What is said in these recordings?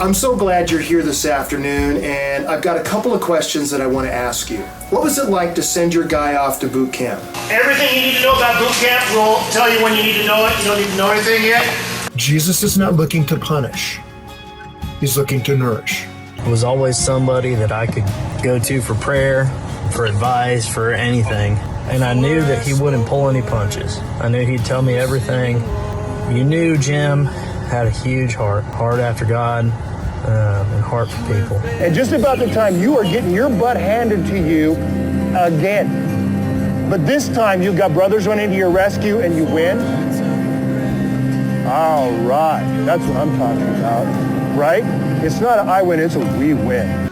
I'm so glad you're here this afternoon, and I've got a couple of questions that I want to ask you. What was it like to send your guy off to boot camp? Everything you need to know about boot camp, we'll tell you when you need to know it. You don't need to know anything yet. Jesus is not looking to punish. He's looking to nourish. It was always somebody that I could go to for prayer, for advice, for anything. And I knew that he wouldn't pull any punches. I knew he'd tell me everything. You knew Jim had a huge heart after God, and heart for people. And just about the time you are getting your butt handed to you again. But this time you've got brothers running to your rescue and you win. All right, that's what I'm talking about, right? It's not an I win, it's a we win.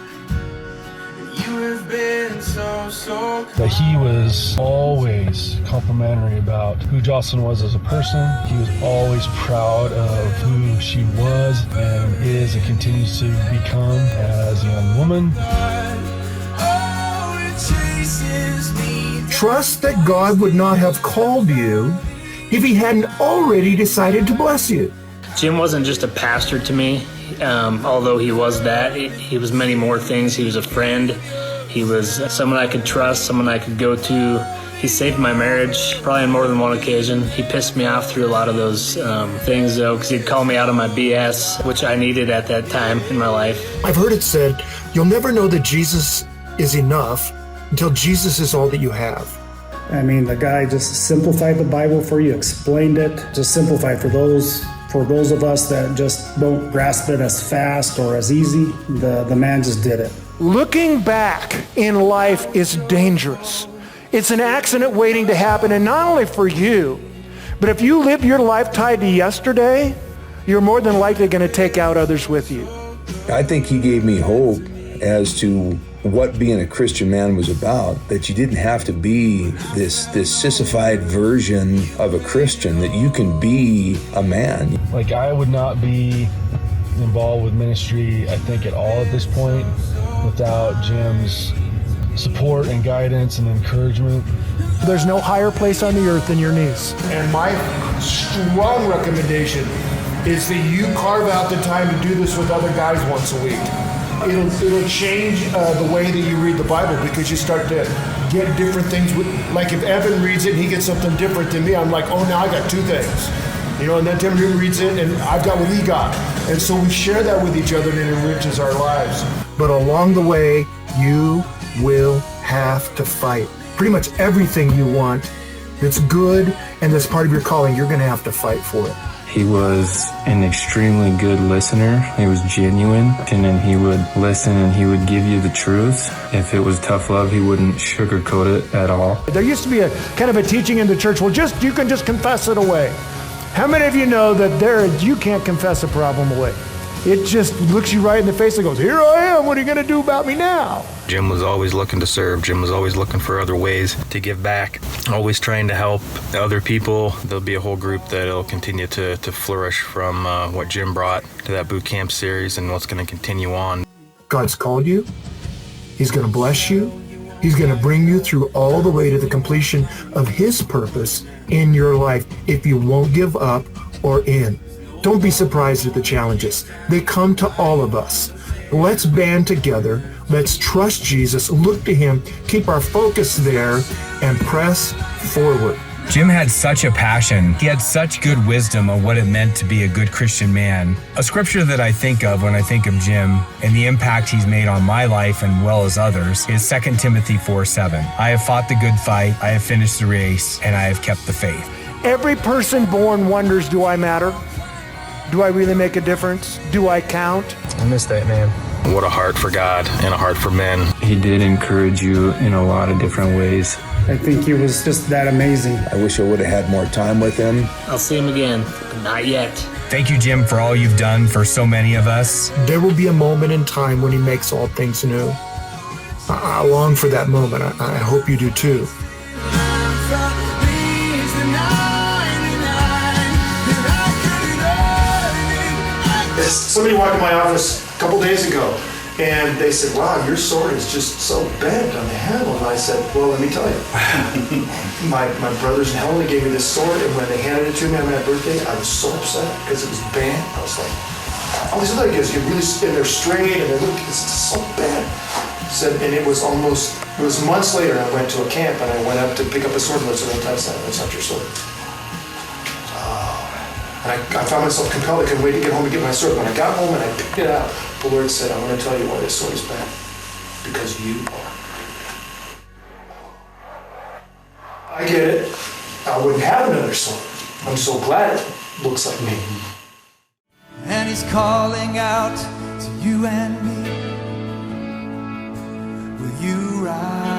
But he was always complimentary about who Jocelyn was as a person. He was always proud of who she was and is and continues to become as a young woman. Trust that God would not have called you if he hadn't already decided to bless you. Jim wasn't just a pastor to me, although he was that. He was many more things. He was a friend. He was someone I could trust, someone I could go to. He saved my marriage probably on more than one occasion. He pissed me off through a lot of those things, though, because he'd call me out on my BS, which I needed at that time in my life. I've heard it said, you'll never know that Jesus is enough until Jesus is all that you have. I mean, the guy just simplified the Bible for you, explained it, just simplified for those of us that just don't grasp it as fast or as easy. The man just did it. Looking back in life is dangerous. It's an accident waiting to happen, and not only for you, but if you live your life tied to yesterday, you're more than likely going to take out others with you. I think he gave me hope as to what being a Christian man was about, that you didn't have to be this sissified version of a Christian, that you can be a man. Like, I would not be involved with ministry, I think, at all at this point without Jim's support and guidance and encouragement. There's no higher place on the earth than your knees. And my strong recommendation is that you carve out the time to do this with other guys once a week. It'll change the way that you read the Bible, because you start to get different things. Like if Evan reads it and he gets something different than me, I'm like, oh, now I got two things. And then Tim reads it and I've got what he got. And so we share that with each other and it enriches our lives. But along the way, you will have to fight. Pretty much everything you want that's good and that's part of your calling, you're going to have to fight for it. He was an extremely good listener. He was genuine, and then he would listen and he would give you the truth. If it was tough love, he wouldn't sugarcoat it at all. There used to be a kind of a teaching in the church, well, you can just confess it away. How many of you know that you can't confess a problem away? It just looks you right in the face and goes, here I am, what are you going to do about me now? Jim was always looking to serve. Jim was always looking for other ways to give back, always trying to help other people. There'll be a whole group that'll continue to flourish from what Jim brought to that boot camp series and what's going to continue on. God's called you. He's going to bless you. He's going to bring you through all the way to the completion of his purpose in your life if you won't give up or in. Don't be surprised at the challenges. They come to all of us. Let's band together. Let's trust Jesus, look to him, keep our focus there, and press forward. Jim had such a passion. He had such good wisdom on what it meant to be a good Christian man. A scripture that I think of when I think of Jim and the impact he's made on my life and well as others is 2 Timothy 4:7. I have fought the good fight, I have finished the race, and I have kept the faith. Every person born wonders, do I matter? Do I really make a difference? Do I count? I miss that man. What a heart for God and a heart for men. He did encourage you in a lot of different ways. I think he was just that amazing. I wish I would have had more time with him. I'll see him again, but not yet. Thank you, Jim, for all you've done for so many of us. There will be a moment in time when he makes all things new. I long for that moment. I hope you do too. Somebody walked in my office a couple days ago, and they said, wow, your sword is just so bent on the handle. And I said, well, let me tell you. my brothers in Helena gave me this sword, and when they handed it to me on my birthday, I was so upset because it was bent. I was like, all these other kids get really, and they're straight, and they look, it's so bad. Said, and it was months later, I went to a camp, and I went up to pick up a sword, and I said, don't touch that, that's not your sword. And I found myself compelled, I couldn't wait to get home to get my sword. When I got home and I picked it out, the Lord said, I'm going to tell you why this sword is bad. Because you are. I get it. I wouldn't have another sword. I'm so glad it looks like me. And he's calling out to you and me. Will you rise?